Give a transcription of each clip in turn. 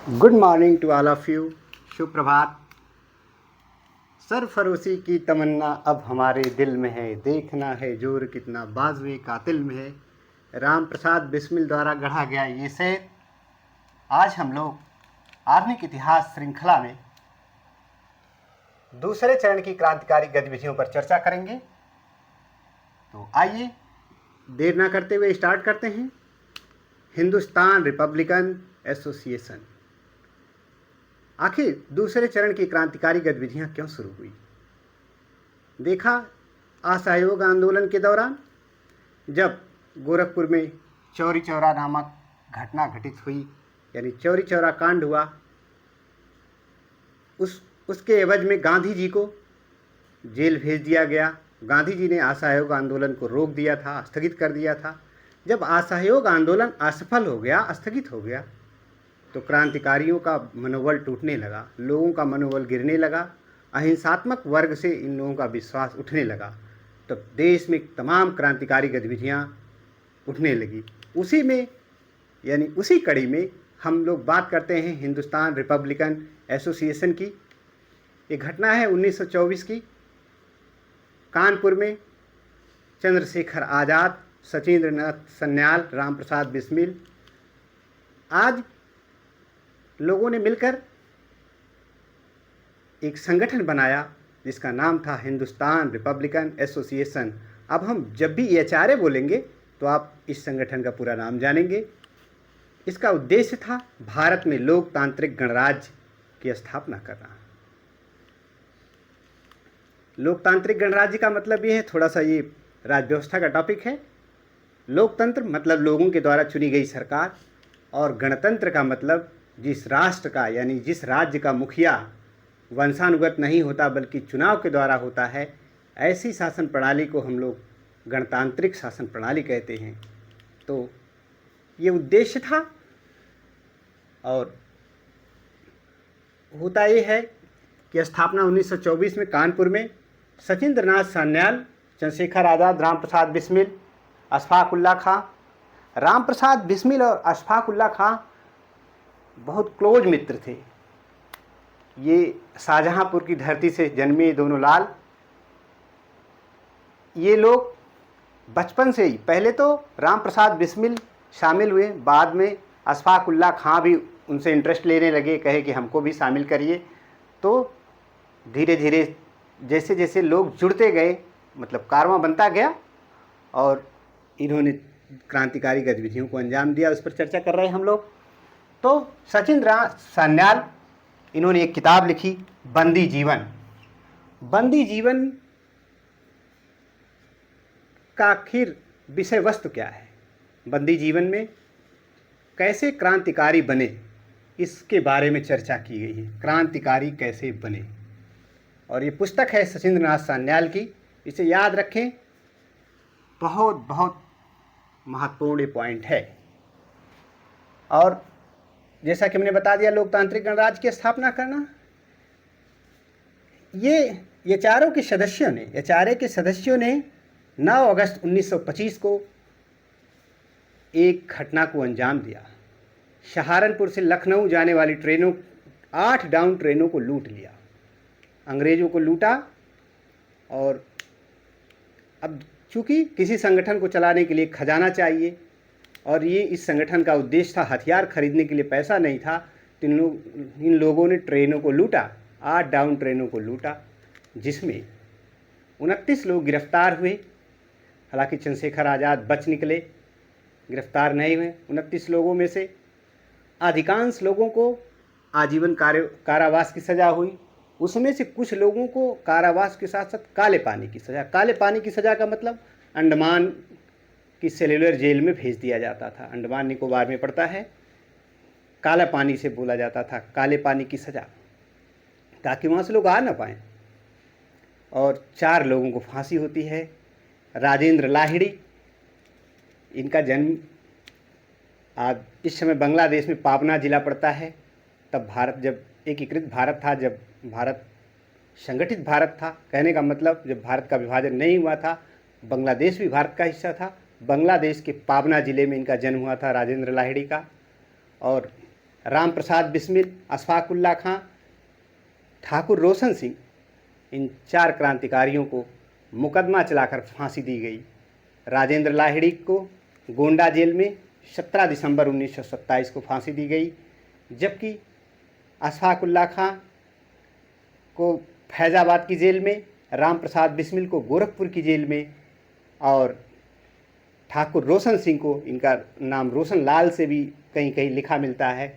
Good morning to all of you. सुप्रभात। सरफरोशी की तमन्ना अब हमारे दिल में है, देखना है जोर कितना बाजुए कातिल में है। राम प्रसाद बिस्मिल द्वारा गढ़ा गया ये शेर आज हम लोग आधुनिक इतिहास श्रृंखला में दूसरे चरण की क्रांतिकारी गतिविधियों पर चर्चा करेंगे। तो आइए देर ना करते हुए स्टार्ट करते हैं। Hindustan Republican association. आखिर दूसरे चरण की क्रांतिकारी गतिविधियां क्यों शुरू हुई? देखा असहयोग आंदोलन के दौरान जब गोरखपुर में चौरी चौरा नामक घटना घटित हुई, यानी चौरी चौरा कांड हुआ, उसके एवज में गांधी जी को जेल भेज दिया गया। गांधी जी ने असहयोग आंदोलन को रोक दिया था, स्थगित कर दिया था। जब असहयोग आंदोलन असफल हो गया, स्थगित हो गया, तो क्रांतिकारियों का मनोबल टूटने लगा, लोगों का मनोबल गिरने लगा, अहिंसात्मक वर्ग से इन लोगों का विश्वास उठने लगा। तब देश में तमाम क्रांतिकारी गतिविधियां उठने लगी। उसी में यानी उसी कड़ी में हम लोग बात करते हैं हिंदुस्तान रिपब्लिकन एसोसिएशन की। ये घटना है 1924 की। कानपुर में चंद्रशेखर आज़ाद, सचिंद्र नाथ सन्याल, राम प्रसाद बिस्मिल आज लोगों ने मिलकर एक संगठन बनाया जिसका नाम था हिंदुस्तान रिपब्लिकन एसोसिएशन। अब हम जब भी एचआरए बोलेंगे तो आप इस संगठन का पूरा नाम जानेंगे। इसका उद्देश्य था भारत में लोकतांत्रिक गणराज्य की स्थापना करना। लोकतांत्रिक गणराज्य का मतलब ये है, थोड़ा सा ये राज्य व्यवस्था का टॉपिक है। लोकतंत्र मतलब लोगों के द्वारा चुनी गई सरकार, और गणतंत्र का मतलब जिस राष्ट्र का यानी जिस राज्य का मुखिया वंशानुगत नहीं होता बल्कि चुनाव के द्वारा होता है, ऐसी शासन प्रणाली को हम लोग गणतांत्रिक शासन प्रणाली कहते हैं। तो ये उद्देश्य था। और होता ये है कि स्थापना 1924 में कानपुर में सचिंद्र नाथ सान्याल, चंद्रशेखर आज़ाद, राम प्रसाद बिस्मिल, अशफाक उल्लाह खां। राम प्रसाद बिस्मिल और अशफाक उल्लाह खां बहुत क्लोज मित्र थे। ये शाहजहांपुर की धरती से जन्मे दोनों लाल। ये लोग बचपन से ही, पहले तो राम प्रसाद बिस्मिल शामिल हुए, बाद में अशफाक उल्लाह खां भी उनसे इंटरेस्ट लेने लगे, कहे कि हमको भी शामिल करिए। तो धीरे धीरे जैसे जैसे लोग जुड़ते गए, मतलब कारवां बनता गया और इन्होंने क्रांतिकारी गतिविधियों को अंजाम दिया। उस पर चर्चा कर रहे हैं हम लोग। तो सचिंद्र सान्याल, इन्होंने एक किताब लिखी, बंदी जीवन। बंदी जीवन का आखिर विषय वस्तु क्या है, बंदी जीवन में कैसे क्रांतिकारी बने, इसके बारे में चर्चा की गई है। क्रांतिकारी कैसे बने, और ये पुस्तक है सचिंद्र नाथ सान्याल की। इसे याद रखें, बहुत बहुत महत्वपूर्ण पॉइंट है। और जैसा कि मैंने बता दिया, लोकतांत्रिक गणराज्य की स्थापना करना। ये चारों के सदस्यों ने, एचआरए के सदस्यों ने 9 अगस्त 1925 को एक घटना को अंजाम दिया। सहारनपुर से लखनऊ जाने वाली ट्रेनों, 8 डाउन ट्रेनों को लूट लिया, अंग्रेज़ों को लूटा। और अब चूँकि किसी संगठन को चलाने के लिए खजाना चाहिए, और ये इस संगठन का उद्देश्य था, हथियार खरीदने के लिए पैसा नहीं था, तो इन लोगों ने ट्रेनों को लूटा, 8 डाउन ट्रेनों को लूटा, जिसमें 29 लोग गिरफ्तार हुए। हालांकि चंद्रशेखर आज़ाद बच निकले, गिरफ्तार नहीं हुए। 29 लोगों में से अधिकांश लोगों को आजीवन कारावास की सज़ा हुई। उसमें से कुछ लोगों को कारावास के साथ साथ काले पानी की सज़ा। काले पानी की सज़ा का मतलब अंडमान की सेल्युलर जेल में भेज दिया जाता था। अंडमान निकोबार में पड़ता है, काला पानी से बोला जाता था, काले पानी की सज़ा, ताकि वहाँ से लोग आ ना पाएँ। और 4 लोगों को फांसी होती है। राजेंद्र लाहिड़ी, इनका जन्म आज इस समय बांग्लादेश में पाबना जिला पड़ता है। तब भारत जब एकीकृत भारत था, जब भारत संगठित भारत था, कहने का मतलब जब भारत का विभाजन नहीं हुआ था, बांग्लादेश भी भारत का हिस्सा था। बांग्लादेश के पाबना ज़िले में इनका जन्म हुआ था, राजेंद्र लाहिड़ी का। और राम प्रसाद बिस्मिल, अशफाकुल्ला खां, ठाकुर रोशन सिंह, इन 4 क्रांतिकारियों को मुकदमा चलाकर फांसी दी गई। राजेंद्र लाहिड़ी को गोंडा जेल में 17 दिसंबर 1927 को फांसी दी गई, जबकि अशफाकुल्ला खां को फैज़ाबाद की जेल में, राम प्रसाद बिस्मिल को गोरखपुर की जेल में और ठाकुर रोशन सिंह को, इनका नाम रोशन लाल से भी कहीं कहीं लिखा मिलता है,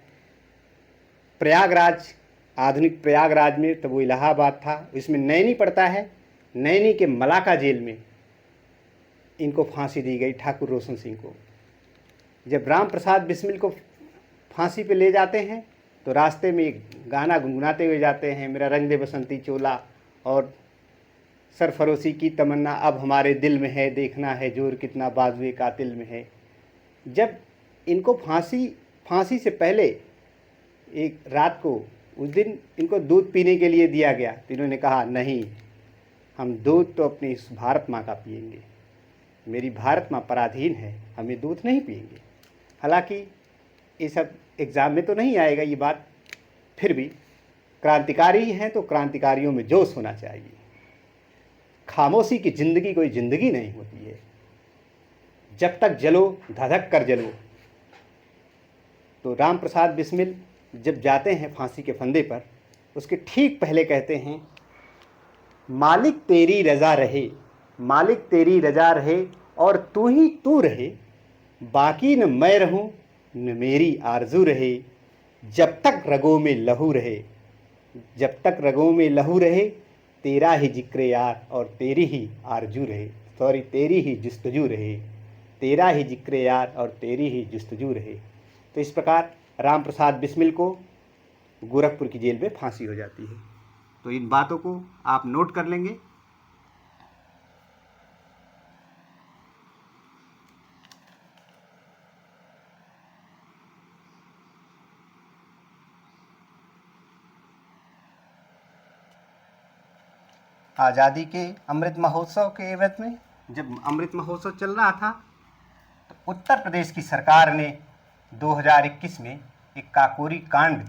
प्रयागराज, आधुनिक प्रयागराज में, तब वो इलाहाबाद था, इसमें नैनी पड़ता है, नैनी के मलाका जेल में इनको फांसी दी गई, ठाकुर रोशन सिंह को। जब राम प्रसाद बिस्मिल को फांसी पे ले जाते हैं तो रास्ते में एक गाना गुनगुनाते हुए जाते हैं, मेरा रंग दे बसंती चोला और सरफरोशी की तमन्ना अब हमारे दिल में है, देखना है जोर कितना बाजुए कातिल में है। जब इनको फांसी से पहले एक रात को, उस दिन इनको दूध पीने के लिए दिया गया तो इन्होंने कहा, नहीं, हम दूध तो अपनी इस भारत माँ का पिएंगे, मेरी भारत माँ पराधीन है, हम ये दूध नहीं पिएंगे। हालांकि ये सब एग्ज़ाम में तो नहीं आएगा ये बात, फिर भी क्रांतिकारी हैं तो क्रांतिकारियों में जोश होना चाहिए। खामोशी की ज़िंदगी कोई ज़िंदगी नहीं होती है, जब तक जलो धधक कर जलो। तो राम प्रसाद बिस्मिल जब जाते हैं फांसी के फंदे पर, उसके ठीक पहले कहते हैं, मालिक तेरी रज़ा रहे, मालिक तेरी रज़ा रहे और तू ही तू रहे, बाकी न मैं रहूं न मेरी आरज़ू रहे, जब तक रगों में लहू रहे, जब तक रगों में लहू रहे, तेरा ही जिक्र यार और तेरी ही आरजू रहे, तेरी ही जुस्तजू रहे, तेरा ही जिक्र यार और तेरी ही जुस्तजू रहे। तो इस प्रकार राम प्रसाद बिस्मिल को गोरखपुर की जेल में फांसी हो जाती है। तो इन बातों को आप नोट कर लेंगे। आज़ादी के अमृत महोत्सव के एवज में, जब अमृत महोत्सव चल रहा था, तो उत्तर प्रदेश की सरकार ने 2021 में एक काकोरी कांड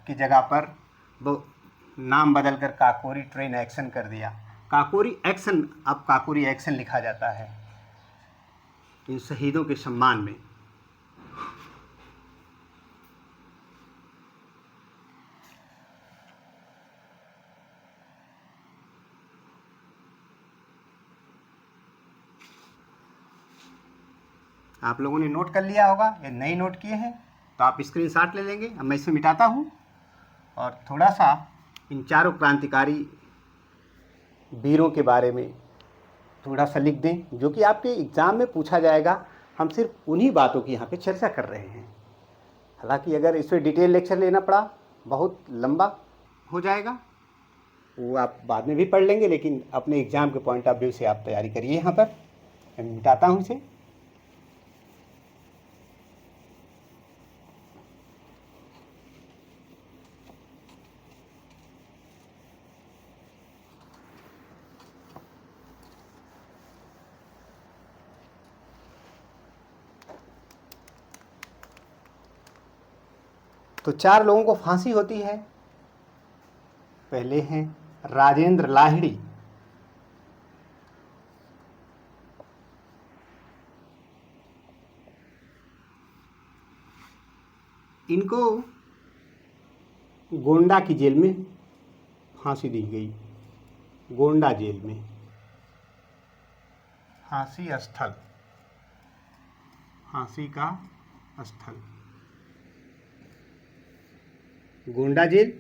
की जगह पर वो नाम बदलकर काकोरी ट्रेन एक्शन कर दिया। काकोरी एक्शन, अब काकोरी एक्शन लिखा जाता है इन शहीदों के सम्मान में। आप लोगों ने नोट कर लिया होगा या नहीं नोट किए हैं तो आप स्क्रीनशॉट ले लेंगे। अब मैं इसे मिटाता हूँ और थोड़ा सा इन 4 क्रांतिकारी वीरों के बारे में थोड़ा सा लिख दें, जो कि आपके एग्ज़ाम में पूछा जाएगा। हम सिर्फ उन्हीं बातों की यहाँ पे चर्चा कर रहे हैं। हालांकि अगर इस पर डिटेल लेक्चर लेना पड़ा बहुत लंबा हो जाएगा, वो आप बाद में भी पढ़ लेंगे, लेकिन अपने एग्ज़ाम के पॉइंट ऑफ व्यू से आप तैयारी करिए। यहाँ पर मैं मिटाता हूँ इसे। तो 4 लोगों को फांसी होती है। पहले हैं राजेंद्र लाहिड़ी, इनको गोंडा की जेल में फांसी दी गई। गोंडा जेल में फांसी स्थल, फांसी का स्थल गोंडा जेल।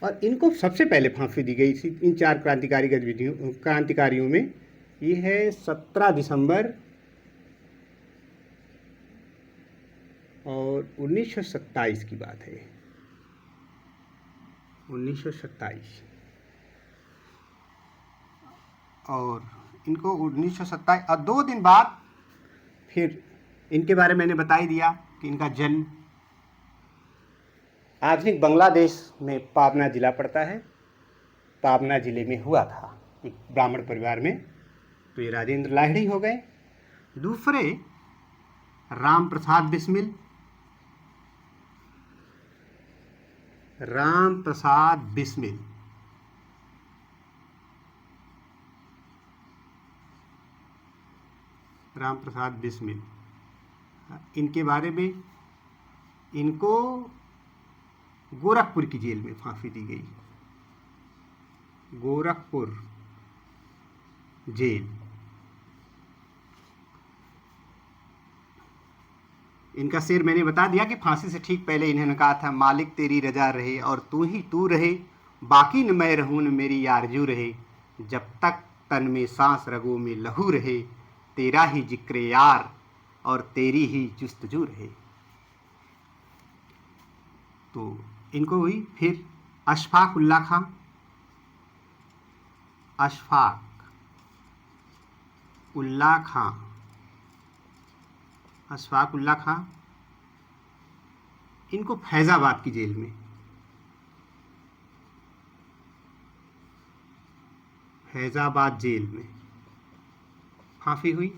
और इनको सबसे पहले फांसी दी गई थी इन 4 क्रांतिकारियों में। ये है 17 दिसंबर और 1927 की बात है, 1927। और इनको 1927 और 2 दिन बाद फिर इनके बारे में मैंने बता ही दिया कि इनका जन्म आधुनिक बांग्लादेश में पाबना जिला पड़ता है, पाबना जिले में हुआ था एक ब्राह्मण परिवार में। तो ये राजेंद्र लाहिड़ी हो गए। दूसरे राम प्रसाद बिस्मिल, राम प्रसाद बिस्मिल। राम प्रसाद बिस्मिल, इनके बारे में, इनको गोरखपुर की जेल में फांसी दी गई। गोरखपुर जेल। इनका शेर मैंने बता दिया कि फांसी से ठीक पहले इन्होंने कहा था, मालिक तेरी रजा रहे और तू ही तू रहे, बाकी न मैं रहूं न मेरी आरजू रहे, जब तक तन में सांस रगों में लहू रहे, तेरा ही जिक्र यार और तेरी ही जुस्तजू रहे। तो इनको हुई फिर अशफाक उल्ला खां। अशफाक उल्ला खां, अशफाक उल्ला खां, इनको फैजाबाद की जेल में, फैजाबाद जेल में फांसी हुई।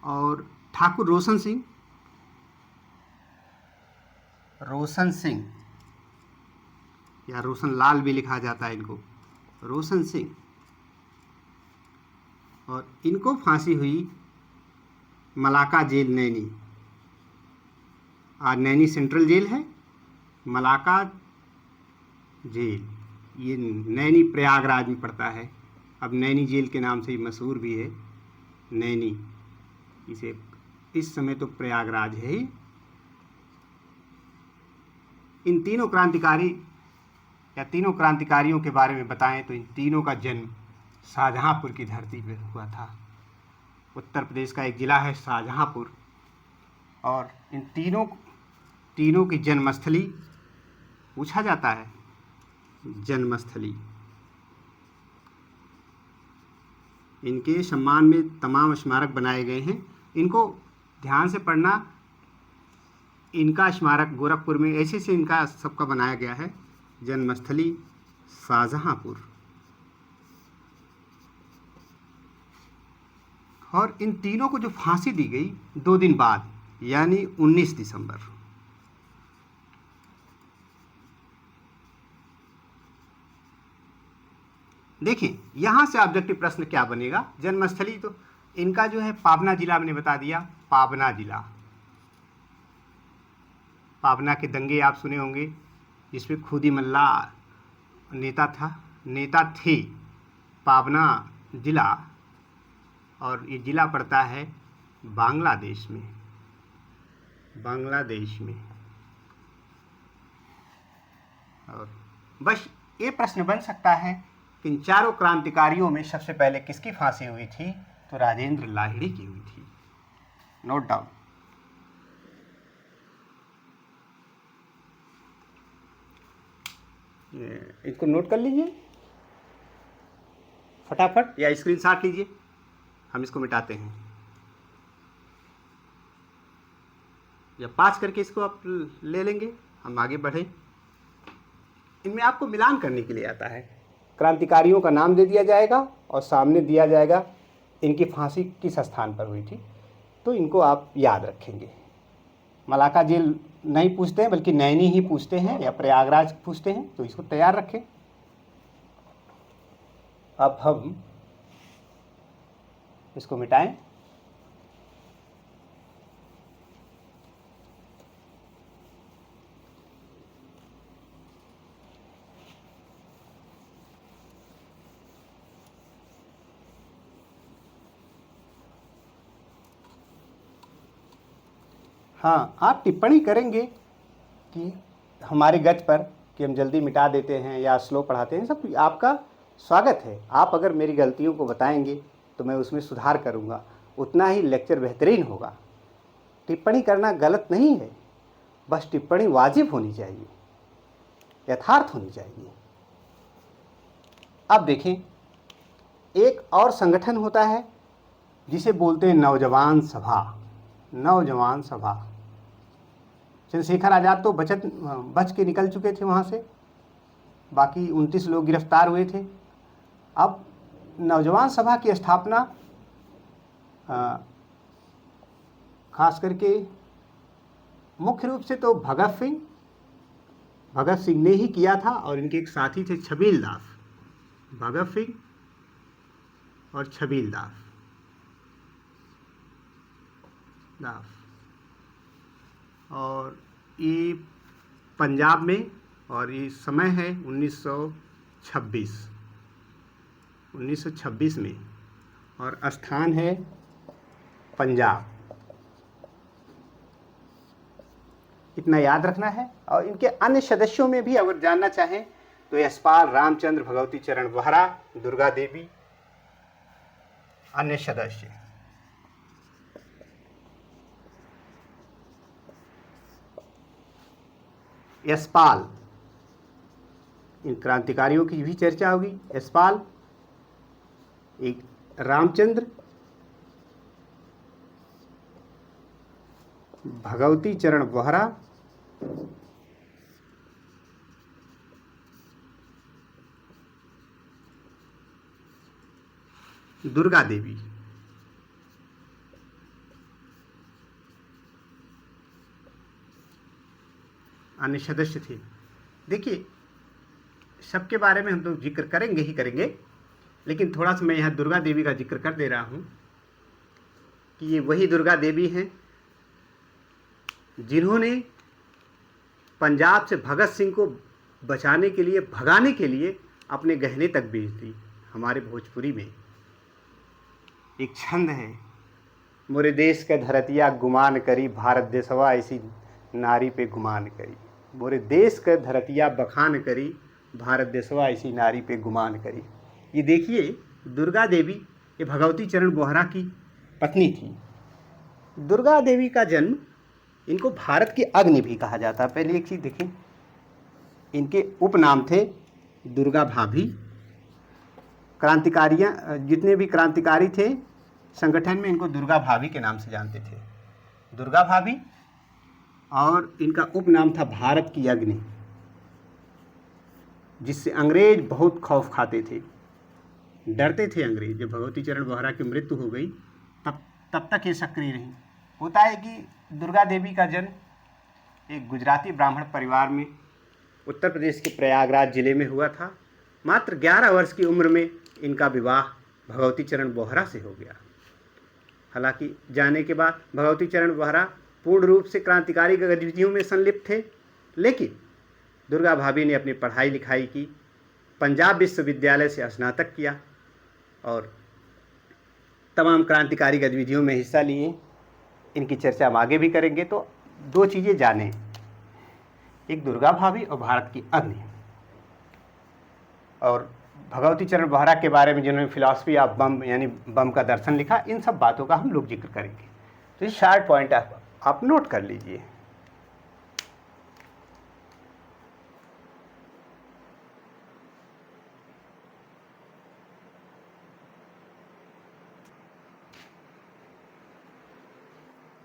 और ठाकुर रोशन सिंह, रोशन सिंह या रोशन लाल भी लिखा जाता है इनको, रोशन सिंह, और इनको फांसी हुई मलाका जेल नैनी। आज नैनी सेंट्रल जेल है, मलाका जेल ये नैनी प्रयागराज में पड़ता है। अब नैनी जेल के नाम से ही मशहूर भी है, नैनी, इसे इस समय तो प्रयागराज है ही। इन तीनों क्रांतिकारी या तीनों क्रांतिकारियों के बारे में बताएं तो इन तीनों का जन्म शाहजहांपुर की धरती पर हुआ था। उत्तर प्रदेश का एक ज़िला है शाहजहांपुर, और इन तीनों की जन्मस्थली पूछा जाता है, जन्मस्थली। इनके सम्मान में तमाम स्मारक बनाए गए हैं, इनको ध्यान से पढ़ना। इनका स्मारक गोरखपुर में ऐसे से इनका सबका बनाया गया है। जन्मस्थली शाहजहांपुर। और इन तीनों को जो फांसी दी गई 2 दिन बाद, यानी 19 दिसंबर। देखिए यहाँ से ऑब्जेक्टिव प्रश्न क्या बनेगा। जन्मस्थली तो इनका जो है पाबना जिला, मैंने बता दिया, पाबना जिला। पाबना के दंगे आप सुने होंगे, जिसमें खुदी मल्ला नेता थे। पाबना जिला, और ये जिला पड़ता है बांग्लादेश में, बांग्लादेश में। और बस ये प्रश्न बन सकता है कि इन चारों क्रांतिकारियों में सबसे पहले किसकी फांसी हुई थी, तो राजेंद्र लाहिड़ी की हुई थी। Note down. इसको नोट कर लीजिए फटाफट, या स्क्रीनशॉट लीजिए, हम इसको मिटाते हैं, या पास करके इसको आप ले लेंगे, हम आगे बढ़ें। इनमें आपको मिलान करने के लिए आता है, क्रांतिकारियों का नाम दे दिया जाएगा और सामने दिया जाएगा इनकी फांसी किस स्थान पर हुई थी, तो इनको आप याद रखेंगे। मलाका जेल नहीं पूछते हैं, बल्कि नैनी ही पूछते हैं या प्रयागराज पूछते हैं, तो इसको तैयार रखें। अब हम इसको मिटाएं। हाँ, आप टिप्पणी करेंगे कि हमारे गति पर कि हम जल्दी मिटा देते हैं या स्लो पढ़ाते हैं, सब आपका स्वागत है। आप अगर मेरी गलतियों को बताएंगे तो मैं उसमें सुधार करूँगा, उतना ही लेक्चर बेहतरीन होगा। टिप्पणी करना गलत नहीं है, बस टिप्पणी वाजिब होनी चाहिए, यथार्थ होनी चाहिए। अब देखें, एक और संगठन होता है जिसे बोलते हैं नौजवान सभा। नौजवान सभा। चंद्रशेखर आज़ाद तो बच के निकल चुके थे वहाँ से, बाकी 29 लोग गिरफ्तार हुए थे। अब नौजवान सभा की स्थापना खास करके मुख्य रूप से तो भगत भगत सिंह ने ही किया था और इनके एक साथी थे छबील दास, भगत सिंह और छबील दास। और ये पंजाब में, और ये समय है 1926 में, और स्थान है पंजाब। इतना याद रखना है। और इनके अन्य सदस्यों में भी अगर जानना चाहें तो यशपाल, रामचंद्र, भगवती चरण वोहरा, दुर्गा देवी अन्य सदस्य। यशपाल, इन क्रांतिकारियों की भी चर्चा होगी। यशपाल, एक रामचंद्र, भगवती चरण वोहरा, दुर्गा देवी। अन्य सदस्य थे। देखिए, सबके बारे में हम तो जिक्र करेंगे ही करेंगे, लेकिन थोड़ा सा मैं यहाँ दुर्गा देवी का जिक्र कर दे रहा हूँ कि ये वही दुर्गा देवी हैं जिन्होंने पंजाब से भगत सिंह को बचाने के लिए, भगाने के लिए अपने गहने तक बेच दी। हमारे भोजपुरी में एक छंद है, मोरे देश के धरतिया गुमान करी, भारत देशवा ऐसी नारी पे गुमान करी। मोरे देश के धरतिया बखान करी, भारत देशवा ऐसी नारी पे गुमान करी। ये देखिए, दुर्गा देवी ये भगवती चरण वोहरा की पत्नी थी। दुर्गा देवी का जन्म, इनको भारत की अग्नि भी कहा जाता है। पहले एक चीज़ देखें, इनके उपनाम थे दुर्गा भाभी। क्रांतिकारियाँ, जितने भी क्रांतिकारी थे संगठन में, इनको दुर्गा भाभी के नाम से जानते थे, दुर्गा भाभी। और इनका उपनाम था भारत की अग्नि, जिससे अंग्रेज बहुत खौफ खाते थे, डरते थे अंग्रेज। जब भगवती चरण वोहरा की मृत्यु हो गई तब तक ये सक्रिय रही। होता है कि दुर्गा देवी का जन्म एक गुजराती ब्राह्मण परिवार में उत्तर प्रदेश के प्रयागराज जिले में हुआ था। मात्र 11 वर्ष की उम्र में इनका विवाह भगवती चरण वोहरा से हो गया। हालांकि जाने के बाद भगवती चरण वोहरा पूर्ण रूप से क्रांतिकारी गतिविधियों में संलिप्त थे, लेकिन दुर्गा भाभी ने अपनी पढ़ाई लिखाई की, पंजाब विश्वविद्यालय से स्नातक किया और तमाम क्रांतिकारी गतिविधियों में हिस्सा लिए। इनकी चर्चा हम आगे भी करेंगे। तो दो चीज़ें जानें, एक दुर्गा भाभी और भारत की अग्नि। और भगवती चरण वोहरा के बारे में जिन्होंने फिलॉसफी ऑफ बम यानी बम का दर्शन लिखा, इन सब बातों का हम लोग जिक्र करेंगे। तो ये शार्ट पॉइंट आप नोट कर लीजिए।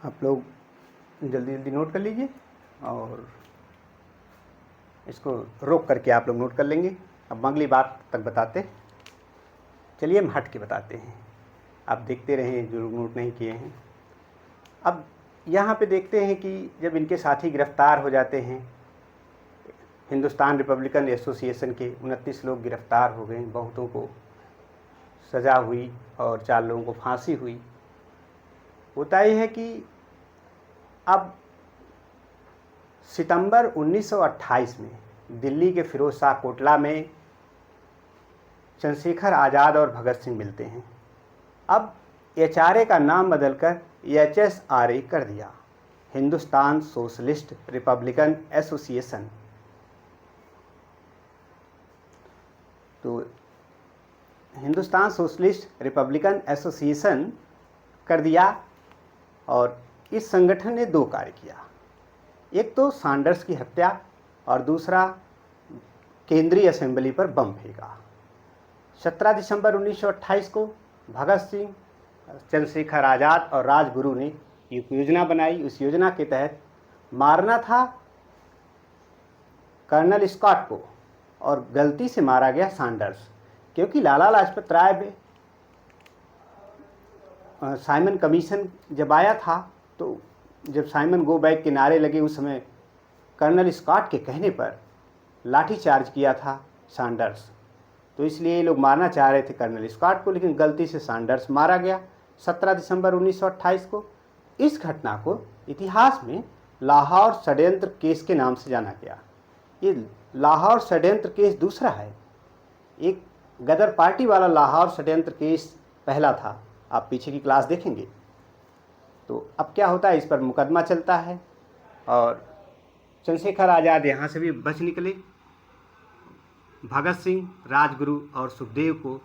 आप लोग जल्दी जल्दी नोट कर लीजिए और इसको रोक करके आप लोग नोट कर लेंगे। अब अगली बात तक बताते, चलिए हम हट के बताते हैं। आप देखते रहें जो लोग नोट नहीं किए हैं। अब यहाँ पे देखते हैं कि जब इनके साथी गिरफ्तार हो जाते हैं, हिंदुस्तान रिपब्लिकन एसोसिएशन के 29 लोग गिरफ्तार हो गए, बहुतों को सज़ा हुई और 4 लोगों को फांसी हुई। होता यह है कि अब सितंबर 1928 में दिल्ली के फिरोज शाह कोटला में चंद्रशेखर आज़ाद और भगत सिंह मिलते हैं। अब HRA का नाम बदलकर HSRA कर दिया, हिंदुस्तान सोशलिस्ट रिपब्लिकन एसोसिएशन। तो हिंदुस्तान सोशलिस्ट रिपब्लिकन एसोसिएशन कर दिया। और इस संगठन ने 2 कार्य किया, एक तो सैंडर्स की हत्या और दूसरा केंद्रीय असेंबली पर बम फेंका। 17 दिसंबर 1928 को भगत सिंह, चंद्रशेखर आज़ाद और राजगुरु ने एक योजना बनाई। उस योजना के तहत मारना था कर्नल स्कॉट को और गलती से मारा गया सैंडर्स, क्योंकि लाला लाजपत राय में साइमन कमीशन जब आया था, तो जब साइमन गो बैक के नारे लगे, उस समय कर्नल स्कॉट के कहने पर लाठीचार्ज किया था सैंडर्स। तो इसलिए ये लोग मारना चाह रहे थे कर्नल स्कॉट को, लेकिन गलती से सैंडर्स मारा गया 17 दिसंबर 1928 को। इस घटना को इतिहास में लाहौर षड्यंत्र केस के नाम से जाना गया। ये लाहौर षड्यंत्र केस दूसरा है। एक गदर पार्टी वाला लाहौर षड्यंत्र केस पहला था, आप पीछे की क्लास देखेंगे। तो अब क्या होता है, इस पर मुकदमा चलता है और चंद्रशेखर आज़ाद यहाँ से भी बच निकले। भगत सिंह, राजगुरु और सुखदेव को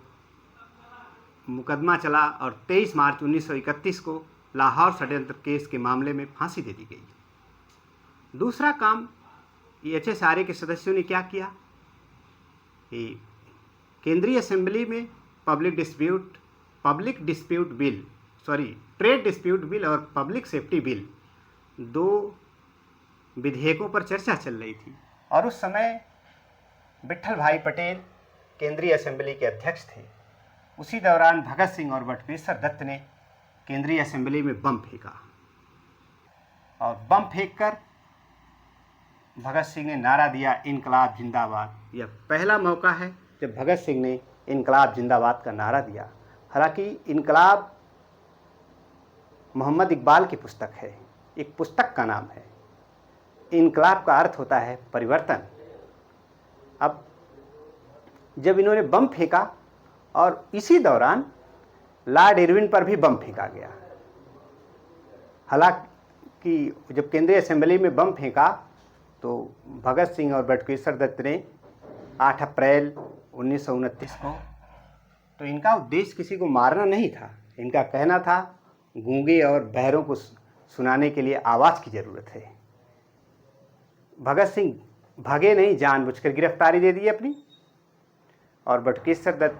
मुकदमा चला और 23 मार्च 1931 को लाहौर षड्यंत्र केस के मामले में फांसी दे दी गई। दूसरा काम HSRA के सदस्यों ने क्या किया, केंद्रीय असेंबली में ट्रेड डिस्प्यूट बिल और पब्लिक सेफ्टी बिल, दो विधेयकों पर चर्चा चल रही थी और उस समय विट्ठल भाई पटेल केंद्रीय असेंबली के अध्यक्ष थे। उसी दौरान भगत सिंह और बटुकेश्वर दत्त ने केंद्रीय असेंबली में बम फेंका और बम फेंककर भगत सिंह ने नारा दिया, इनकलाब जिंदाबाद। यह पहला मौका है जब भगत सिंह ने इनकलाब जिंदाबाद का नारा दिया। हालांकि इनकलाब मोहम्मद इकबाल की पुस्तक है, एक पुस्तक का नाम है। इनकलाब का अर्थ होता है परिवर्तन। अब जब इन्होंने बम फेंका और इसी दौरान लॉर्ड इरविन पर भी बम फेंका गया। हालांकि जब केंद्रीय असेंबली में बम फेंका तो भगत सिंह और बटुकेश्वर दत्त ने 8 अप्रैल 1929 को, तो इनका उद्देश्य किसी को मारना नहीं था। इनका कहना था गूंगे और बहरों को सुनाने के लिए आवाज़ की ज़रूरत है। भगत सिंह भागे नहीं, जानबूझकर गिरफ्तारी दे दी अपनी, और बटुकेश्वर दत्त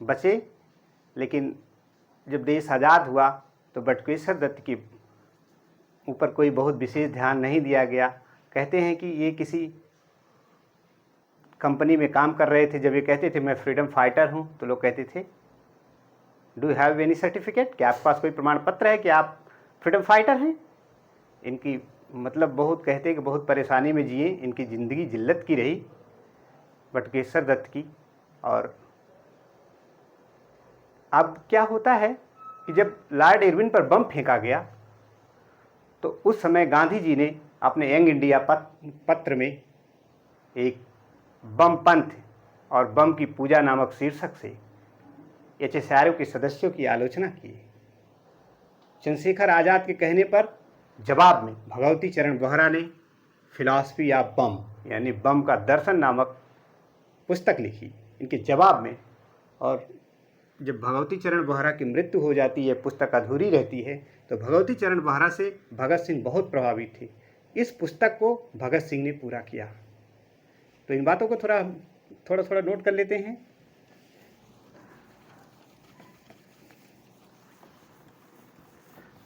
बचे। लेकिन जब देश आज़ाद हुआ तो बटुकेश्वर दत्त के ऊपर कोई बहुत विशेष ध्यान नहीं दिया गया। कहते हैं कि ये किसी कंपनी में काम कर रहे थे। जब ये कहते थे मैं फ्रीडम फाइटर हूँ, तो लोग कहते थे डू हैव एनी सर्टिफिकेट, क्या आपके पास कोई प्रमाण पत्र है कि आप फ्रीडम फाइटर हैं। इनकी मतलब बहुत कहते कि बहुत परेशानी में जिए, इनकी ज़िंदगी जिल्लत की रही बटुकेश्वर दत्त की। और अब क्या होता है कि जब लॉर्ड इरविन पर बम फेंका गया तो उस समय गांधी जी ने अपने यंग इंडिया पत्र में एक बम पंथ और बम की पूजा नामक शीर्षक से HSRA के सदस्यों की आलोचना की। चंद्रशेखर आज़ाद के कहने पर जवाब में भगवती चरण बोहरा ने फिलॉसफी ऑफ बम यानी बम का दर्शन नामक पुस्तक लिखी इनके जवाब में। और जब भगवती चरण बोहरा की मृत्यु हो जाती है, पुस्तक अधूरी रहती है, तो भगवती चरण बोहरा से भगत सिंह बहुत प्रभावित थे। इस पुस्तक को भगत सिंह ने पूरा किया। तो इन बातों को थोड़ा नोट कर लेते हैं।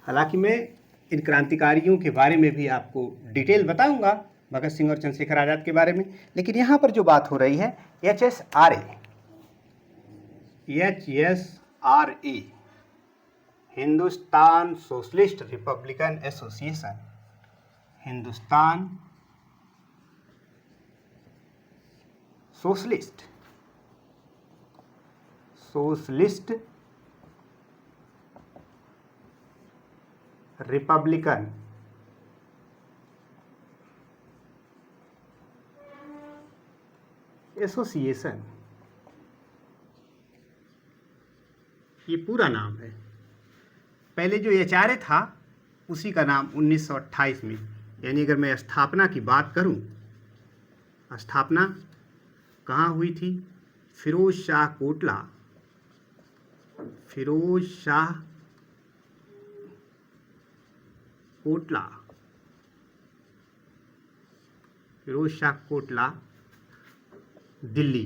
हालांकि मैं इन क्रांतिकारियों के बारे में भी आपको डिटेल बताऊंगा, भगत सिंह और चंद्रशेखर आज़ाद के बारे में, लेकिन यहाँ पर जो बात हो रही है HSRA Hindustan socialist Republican association, Hindustan socialist Republican association, ये पूरा नाम है। पहले जो HRA था उसी का नाम 1928 में, यानी अगर मैं स्थापना की बात करूं, स्थापना कहाँ हुई थी? फिरोज शाह कोटला दिल्ली।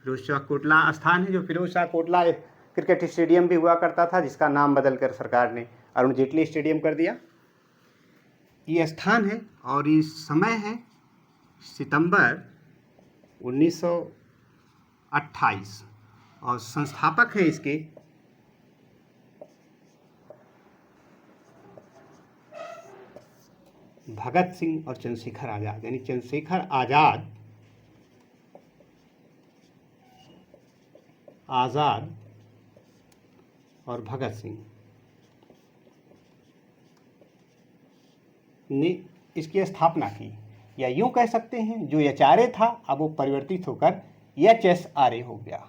फिरोज शाह कोटला स्थान है। जो फिरोज शाह कोटला एक क्रिकेट स्टेडियम भी हुआ करता था, जिसका नाम बदलकर सरकार ने अरुण जेटली स्टेडियम कर दिया। ये स्थान है और ये समय है सितंबर 1928 और संस्थापक हैं इसके भगत सिंह और चंद्रशेखर आज़ाद, यानी चंद्रशेखर आज़ाद और भगत सिंह ने इसकी स्थापना की, या यूं कह सकते हैं जो एचआरए था अब वो परिवर्तित होकर एचएसआरए हो गया।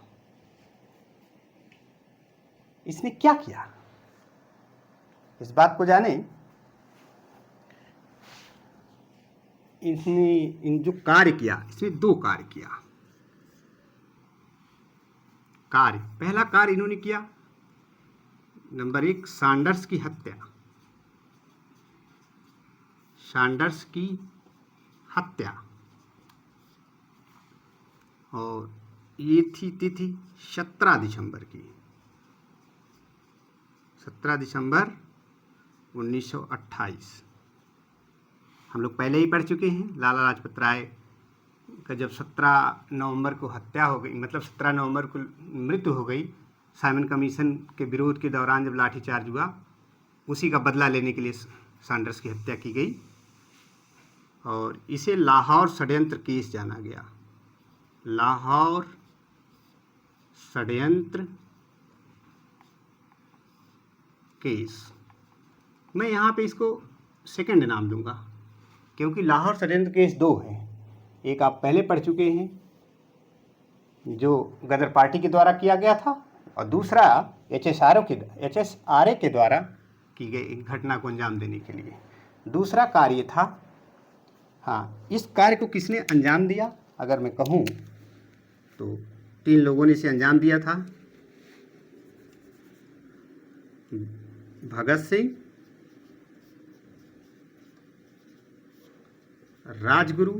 इसने क्या किया, इस बात को जाने। इसने इन जो कार्य किया, इसने दो कार्य किया। पहला कार्य इन्होंने किया, नंबर 1, सैंडर्स की हत्या, और ये थी तिथि 17 दिसंबर की, 17 दिसंबर 1928। हम लोग पहले ही पढ़ चुके हैं, लाला लाजपत राय का जब 17 नवंबर को हत्या हो गई, मतलब 17 नवंबर को मृत्यु हो गई, साइमन कमीशन के विरोध के दौरान जब लाठीचार्ज हुआ, उसी का बदला लेने के लिए सैंडर्स की हत्या की गई और इसे लाहौर षड्यंत्र केस जाना गया। लाहौर षड्यंत्र केस, मैं यहाँ पे इसको सेकंड नाम दूंगा क्योंकि लाहौर षड्यंत्र केस दो हैं। एक आप पहले पढ़ चुके हैं जो गदर पार्टी के द्वारा किया गया था, और दूसरा एचएसआरए के द्वारा की गई घटना को अंजाम देने के लिए। दूसरा कार्य था, हाँ, इस कार्य को किसने अंजाम दिया अगर मैं कहूँ तो 3 लोगों ने इसे अंजाम दिया था, भगत सिंह, राजगुरु,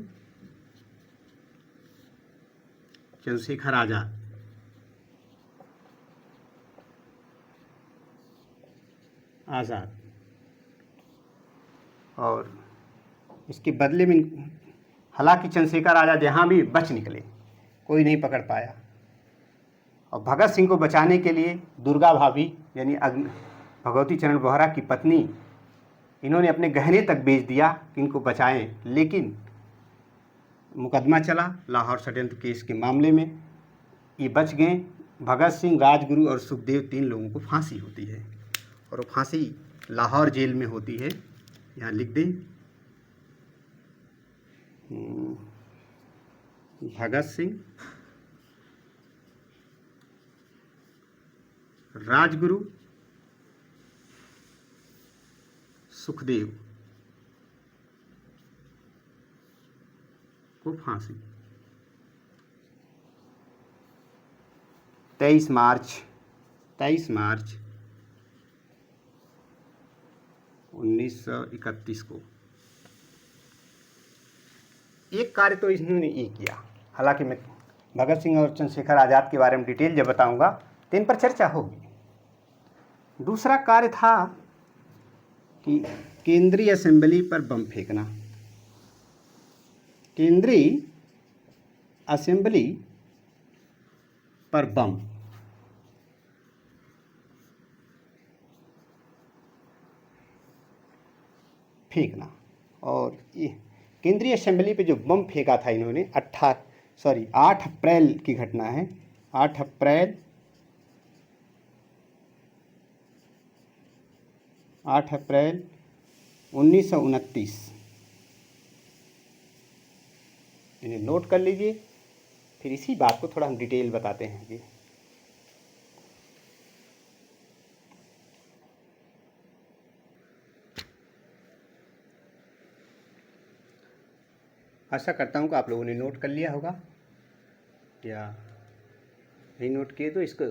चंद्रशेखर आज़ाद। और इसके बदले में हालांकि चंद्रशेखर आज़ाद यहाँ भी बच निकले, कोई नहीं पकड़ पाया, और भगत सिंह को बचाने के लिए दुर्गा भाभी यानी भगवती चरण बोहरा की पत्नी, इन्होंने अपने गहने तक बेच दिया कि इनको बचाएं, लेकिन मुकदमा चला लाहौर षड्यंत्र केस के मामले में, ये बच गए। भगत सिंह, राजगुरु और सुखदेव 3 लोगों को फांसी होती है, और वो फांसी लाहौर जेल में होती है। यहाँ लिख दें, भगत सिंह, राजगुरु, सुखदेव को फांसी 23 मार्च 1931 को। एक कार्य तो इन्होंने ये किया, हालांकि मैं भगत सिंह और चंद्रशेखर आज़ाद के बारे में डिटेल जब बताऊंगा तो इन पर चर्चा होगी। दूसरा कार्य था कि केंद्रीय असेंबली पर बम फेंकना। केंद्रीय असेंबली पर बम फेंकना, और ये केंद्रीय असेंबली पे जो बम फेंका था इन्होंने 8 अप्रैल की घटना है, 8 अप्रैल 1929। इन्हें नोट कर लीजिए, फिर इसी बात को थोड़ा हम डिटेल बताते हैं कि आशा करता हूँ कि आप लोगों ने नोट कर लिया होगा, या नहीं नोट किए तो इसको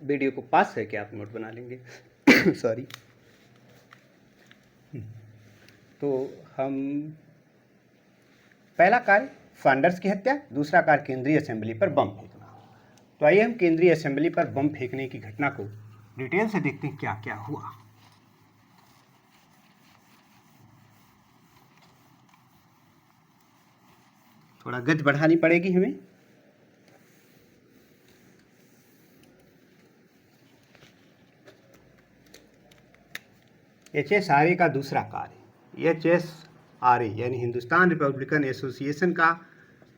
वीडियो को पास करके आप नोट बना लेंगे। सॉरी। तो हम पहला कार्य सैंडर्स की हत्या, दूसरा कार्य केंद्रीय असेंबली पर बम फेंकना। तो आइए हम केंद्रीय असेंबली पर बम फेंकने की घटना को डिटेल से देखते हैं क्या क्या हुआ। थोड़ा गति बढ़ानी पड़ेगी हमें। एचएसआरए का दूसरा कार्य, एचएसआरए RA यानी हिंदुस्तान रिपब्लिकन एसोसिएशन का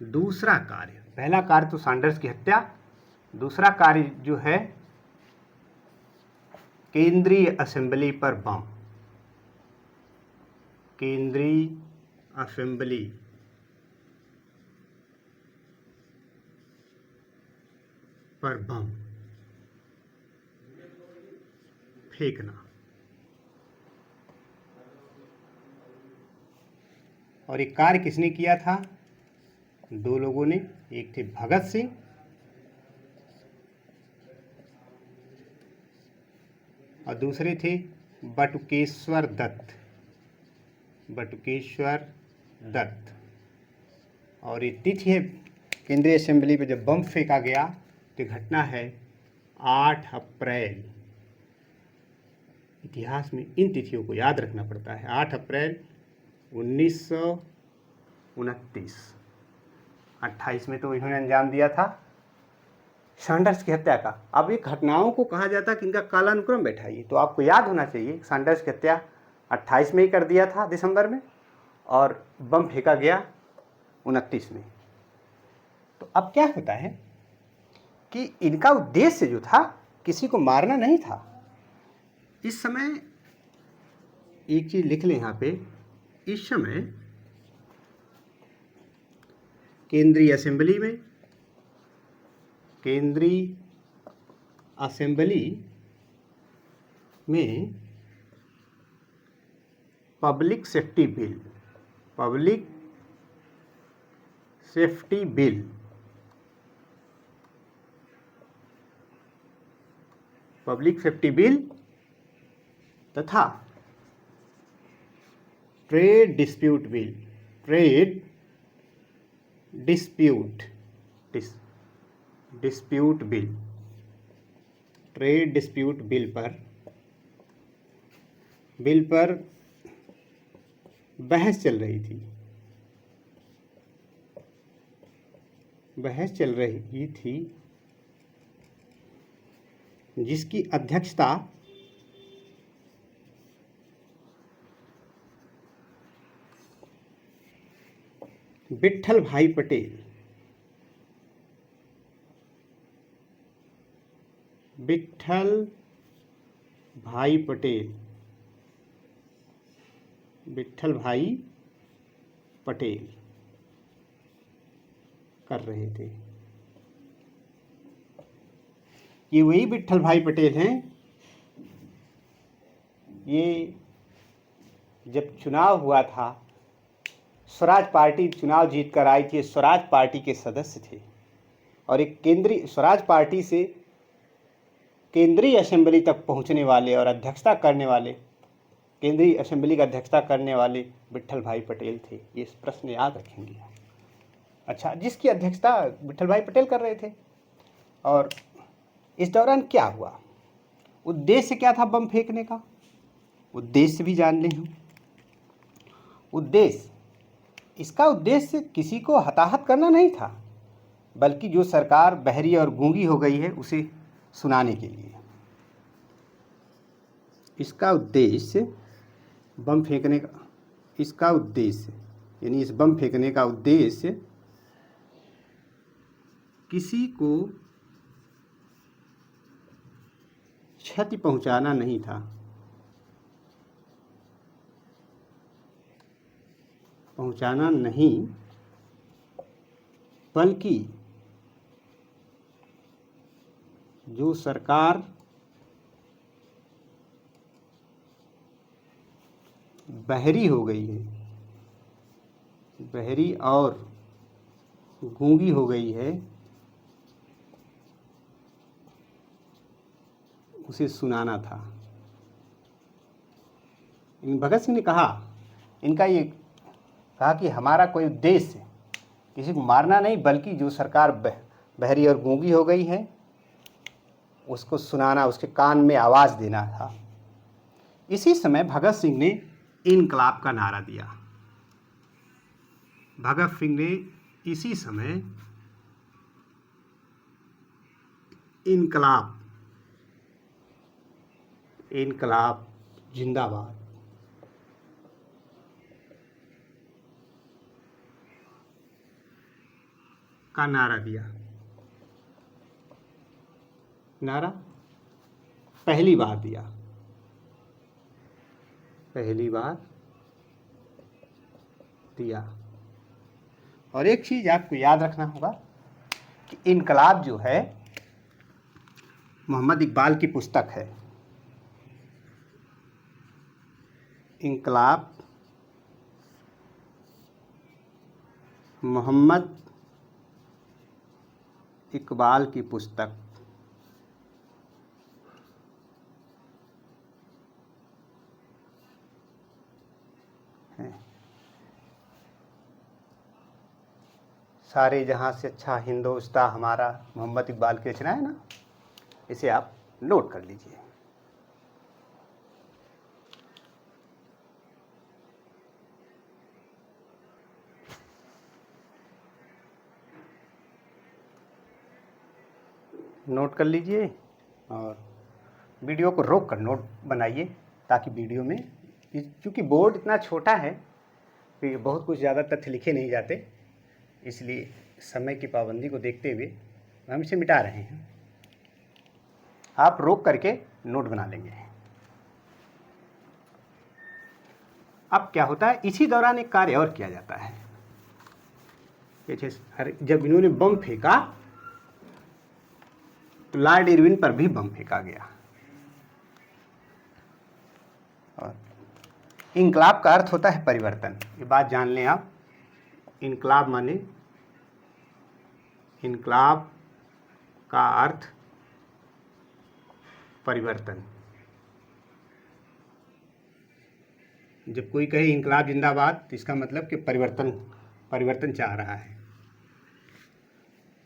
दूसरा कार्य, पहला कार्य तो सैंडर्स की हत्या, दूसरा कार्य जो है केंद्रीय असेंबली पर बम, केंद्रीय असेंबली पर बम फेंकना। और ये कार्य किसने किया था? दो लोगों ने, एक थे भगत सिंह और दूसरे थे बटुकेश्वर दत्त, बटुकेश्वर दत्त। और ये तिथि है केंद्रीय असेंबली पे जब बम फेंका गया, तो घटना है 8 अप्रैल। इतिहास में इन तिथियों को याद रखना पड़ता है। 8 अप्रैल 1929। 28 में तो इन्होंने अंजाम दिया था सैंडर्स की हत्या का। अब ये घटनाओं को कहा जाता है कि इनका कालानुक्रम बैठाइए, तो आपको याद होना चाहिए सैंडर्स की हत्या 28 में ही कर दिया था दिसंबर में, और बम फेंका गया 29 में। तो अब क्या होता है कि इनका उद्देश्य जो था किसी को मारना नहीं था। इस समय एक चीज लिख लें यहाँ पे, इस समय केंद्रीय असेंबली में, केंद्रीय असेंबली में public safety bill, public safety bill public safety bill तथा trade dispute bill, trade dispute dispute bill, trade dispute bill पर बहस चल रही थी, बहस चल रही थी, जिसकी अध्यक्षता विट्ठल भाई पटेल, विट्ठल भाई पटेल, विट्ठल भाई पटेल कर रहे थे। ये वही विट्ठल भाई पटेल हैं, ये जब चुनाव हुआ था, स्वराज पार्टी चुनाव जीत कर आई थी, स्वराज पार्टी के सदस्य थे और एक केंद्रीय स्वराज पार्टी से केंद्रीय असेंबली तक पहुंचने वाले और अध्यक्षता करने वाले, केंद्रीय असेंबली का अध्यक्षता करने वाले विट्ठल भाई पटेल थे। ये प्रश्न याद रखेंगे। अच्छा, जिसकी अध्यक्षता विट्ठल भाई पटेल कर रहे थे। और इस दौरान क्या हुआ, उद्देश्य क्या था बम फेंकने का, उद्देश्य भी जान लें हम। उद्देश्य, इसका उद्देश्य किसी को हताहत करना नहीं था, बल्कि जो सरकार बहरी और गूंगी हो गई है उसे सुनाने के लिए। इसका उद्देश्य बम फेंकने का, इसका उद्देश्य यानी इस बम फेंकने का उद्देश्य किसी को क्षति पहुंचाना नहीं था, पहुंचाना नहीं, बल्कि जो सरकार बहरी हो गई है, बहरी और गूंगी हो गई है, उसे सुनाना था। इन भगत सिंह ने कहा, इनका ये कहा कि हमारा कोई उद्देश्य किसी को मारना नहीं, बल्कि जो सरकार बहरी और गूंगी हो गई है उसको सुनाना, उसके कान में आवाज़ देना था। इसी समय भगत सिंह ने इनकलाब का नारा दिया। भगत सिंह ने इसी समय इनकलाब, इनकलाब जिंदाबाद, का नारा दिया। नारा पहली बार दिया, पहली बार दिया। और एक चीज आपको याद रखना होगा कि इनकलाब जो है मोहम्मद इकबाल की पुस्तक है। इनकलाब मोहम्मद इकबाल की पुस्तक है। सारे जहां से अच्छा हिंदोस्तां हमारा मोहम्मद इकबाल की रचना है ना, इसे आप नोट कर लीजिए। नोट कर लीजिए और वीडियो को रोक कर नोट बनाइए, ताकि वीडियो में, क्योंकि बोर्ड इतना छोटा है कि बहुत कुछ ज़्यादा तथ्य लिखे नहीं जाते, इसलिए समय की पाबंदी को देखते हुए हम इसे मिटा रहे हैं। आप रोक करके नोट बना लेंगे। अब क्या होता है, इसी दौरान एक कार्य और किया जाता है। जब इन्होंने बम फेंका तो लॉर्ड इरविन पर भी बम फेंका गया। और इनकलाब का अर्थ होता है परिवर्तन, ये बात जान लें आप। इनकलाब माने, इनकलाब का अर्थ परिवर्तन। जब कोई कहे इनकलाब जिंदाबाद तो इसका मतलब कि परिवर्तन चाह रहा है।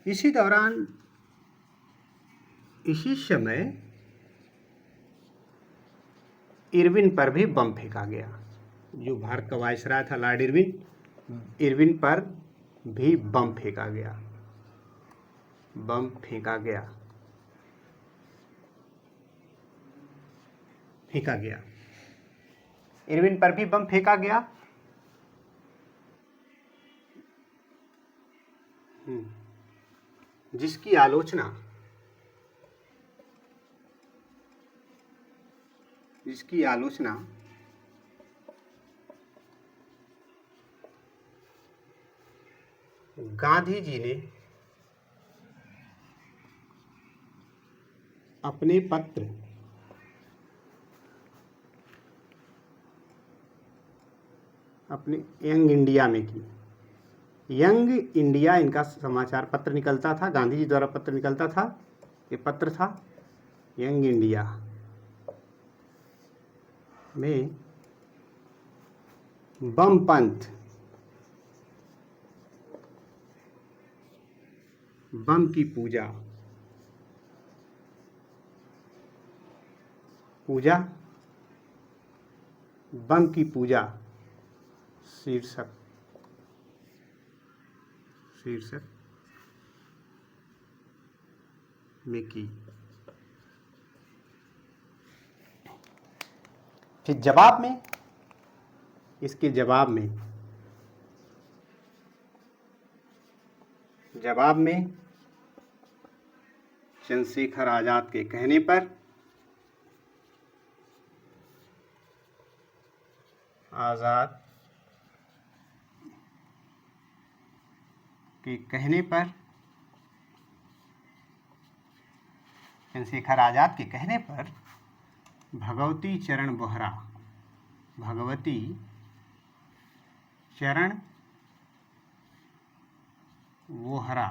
इसी दौरान, इसी समय इरविन पर भी बम फेंका गया। जो भारत का वायसराय था लॉर्ड इरविन पर भी बम फेंका गया। बम फेंका गया, फेंका गया, इरविन पर भी बम फेंका गया। जिसकी आलोचना गांधी जी ने अपने पत्र अपने यंग इंडिया में की। यंग इंडिया इनका समाचार पत्र निकलता था, गांधी जी द्वारा पत्र निकलता था। ये पत्र था यंग इंडिया में बमपंथ, बम की पूजा बम की पूजा शीर्षक में की। फिर इसके जवाब में चंद्रशेखर आजाद के कहने पर चंद्रशेखर आजाद के कहने पर भगवती चरण वोहरा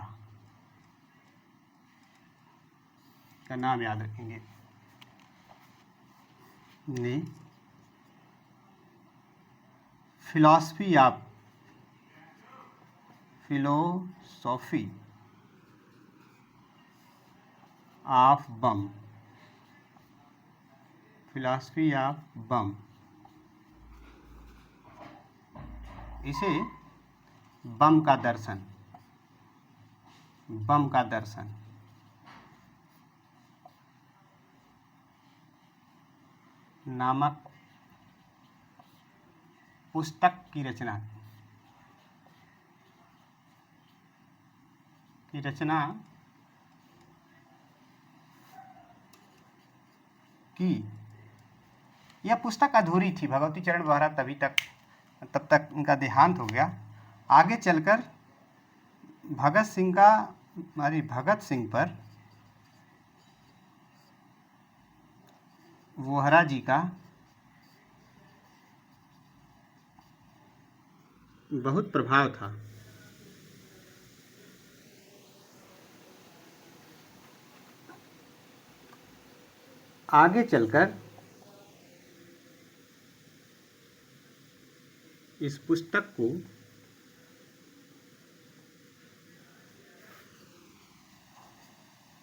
का नाम याद रखेंगे, ने फिलॉसफी ऑफ बम, इसे बम का दर्शन नामक पुस्तक की रचना की रचना की। यह पुस्तक अधूरी थी। भगवती चरण बोहरा तब तक उनका देहांत हो गया। आगे चलकर भगत सिंह पर बोहरा जी का बहुत प्रभाव था। आगे चलकर इस पुस्तक को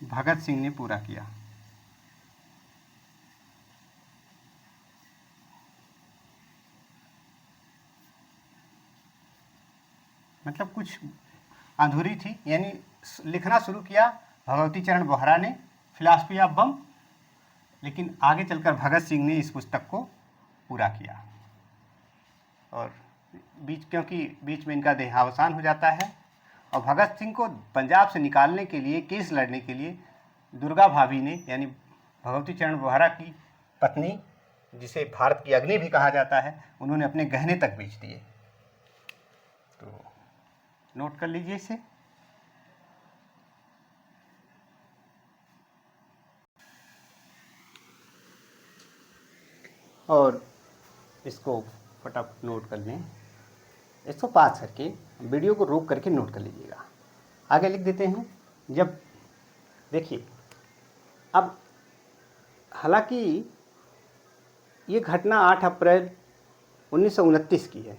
भगत सिंह ने पूरा किया। मतलब कुछ अधूरी थी, यानी लिखना शुरू किया भगवती चरण बोहरा ने, फिलॉसफी ऑफ बम, लेकिन आगे चलकर भगत सिंह ने इस पुस्तक को पूरा किया। और क्योंकि बीच में इनका देहावसान हो जाता है, और भगत सिंह को पंजाब से निकालने के लिए, केस लड़ने के लिए दुर्गा भाभी ने, यानी भगवती चरण बोहरा की पत्नी, जिसे भारत की अग्नि भी कहा जाता है, उन्होंने अपने गहने तक बेच दिए। तो नोट कर लीजिए इसे। और इसको फटाफट नोट कर लें। इसको पास करके वीडियो को रोक करके नोट कर लीजिएगा। आगे लिख देते हैं। जब देखिए, अब हालांकि ये घटना 8 अप्रैल 1929 की है,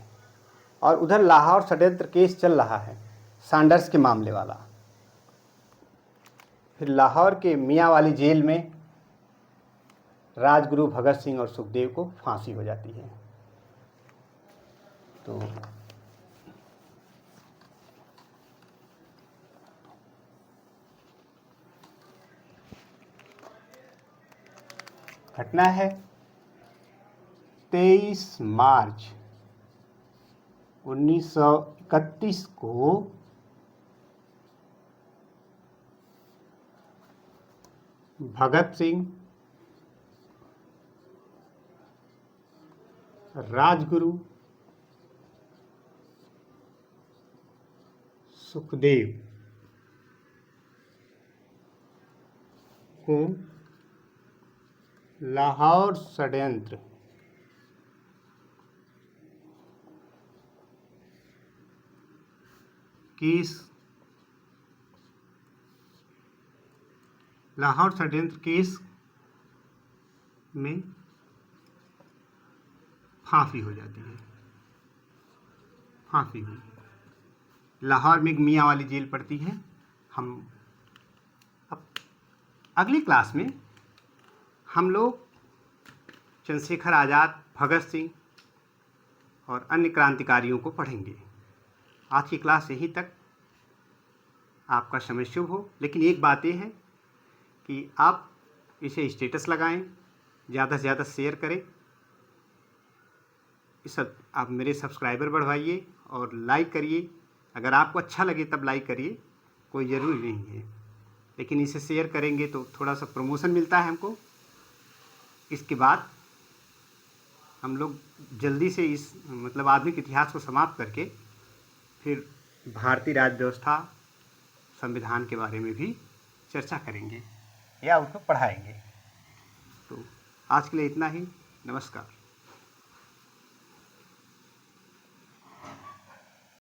और उधर लाहौर षड्यंत्र केस चल रहा है, सैंडर्स के मामले वाला। फिर लाहौर के मियाँ वाली जेल में राजगुरु भगत सिंह और सुखदेव को फांसी हो जाती है। तो घटना है 23 मार्च 1931 को भगत सिंह, राजगुरु, सुखदेव को लाहौर षड्यंत्र केस में फांसी हो जाती है। फांसी हुई। लाहौर में एक मियाँ वाली जेल पड़ती है। हम अब अगली क्लास में हम लोग चंद्रशेखर आज़ाद, भगत सिंह और अन्य क्रांतिकारियों को पढ़ेंगे। आज की क्लास यहीं तक। आपका समय शुभ हो। लेकिन एक बात यह है कि आप इसे स्टेटस लगाएं, ज़्यादा से ज़्यादा शेयर करें। आप मेरे सब्सक्राइबर बढ़वाइए और लाइक करिए। अगर आपको अच्छा लगे तब लाइक करिए, कोई ज़रूरी नहीं है, लेकिन इसे शेयर करेंगे तो थोड़ा सा प्रमोशन मिलता है हमको। इसके बाद हम लोग जल्दी से इस आधुनिक इतिहास को समाप्त करके फिर भारतीय राज्य व्यवस्था, संविधान के बारे में भी चर्चा करेंगे या उसको पढ़ाएंगे। तो आज के लिए इतना ही। नमस्कार।